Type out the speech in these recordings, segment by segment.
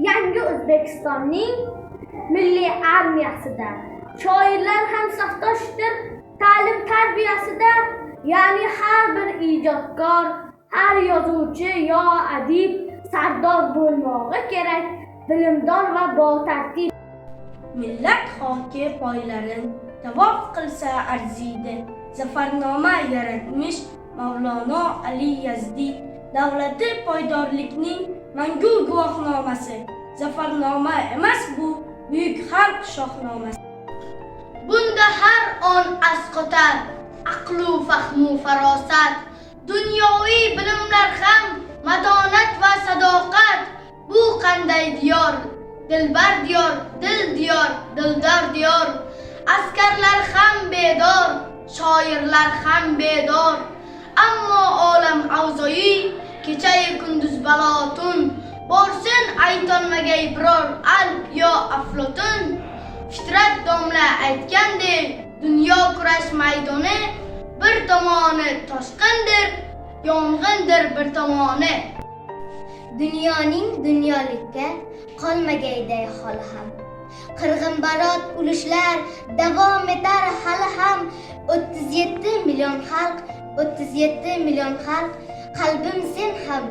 yangi O'zbekistonning milliy armiyasida shoirlar ham safdoshdir ta'lim tarbiyasida, ya'ni har bir ijodkor, har yozuvchi yo adib sardor bo'lmog'i kerak, bilimdon va botartib. Millat xoki poylarin tavof qilsa arziydi. Zafarnoma yaratmish Mavlono Ali Yazdiy. Davlati poydorlikning mangu guvohnomasi. Zafarnoma emas bu, buyuk xalq shohnomasi. Bunda har on asqotar, aqlu fahmu farosat, dunyoviy bilimlar ham madonat va sadoqat. Bu qanday diyor, dilbar diyor, dil diyor, dildor diyor. Askarlar ham bedor, shoirlar ham bedor. Ammo olam avzoyi, kecha-yu kunduz balotun, borsin aytolmagay biror alp yo aflotun. Fitrat domla aytgandek, dunyo kurash maydoni, bir tomoni toshqindir, yong'indir bir tomoni. Dunyoning dunyolikka qolmagayday hol ham. Qirg'inbarot urushlar davom etar hali ham. 37 million xalq, 37 million xalq, qalbim sen ham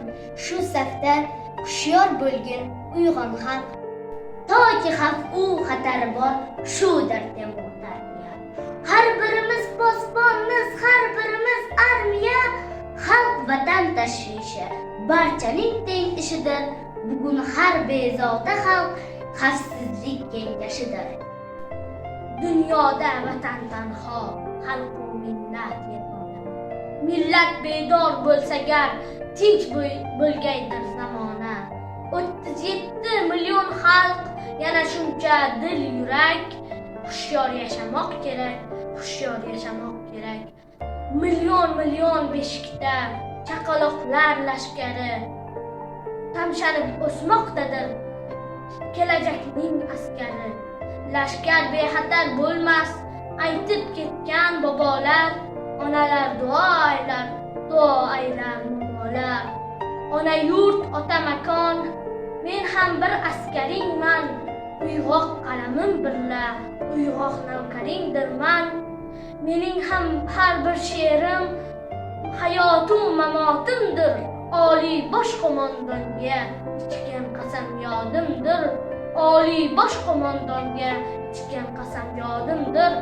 shu safda hushyor bo'lgin uyg'on xalq. Toki xavf-u xatari bor, shudir temur tarbiya. Har birimiz posbonmiz, har birimiz armiya. Xalq vatan tashvishi barchaning teng ishidir. Bugun har bezovta xalq xavfsizlik kengashidir. Dunyoda vatan tanho, xalqu millat yagona. Millat bedor bo'lsa gar, tinch bo'lgaydir zamona. 37 million xalq, yana shuncha dil yurak. Hushyor yashamoq kerak, hushyor yashamoq kerak. Million beshikda chaqaloqlar lashkari tamshanib o'smoqdadir kelajakning askari. Lashkar bexatar bo'lmas, aytib ketgan bobolar. Onalar duo aylar momolar. Ona yurt, ota makon, men ham bir askaringman. Uyg'oq qalamim birla, uyg'oq navkaringdirman. Mening ham har bir she'rim hayotum mamotimdir. Oliy bosh qo'mondonga ichgan qasam yodimdir. Oliy bosh qo'mondonga ichgan qasam yodimdir.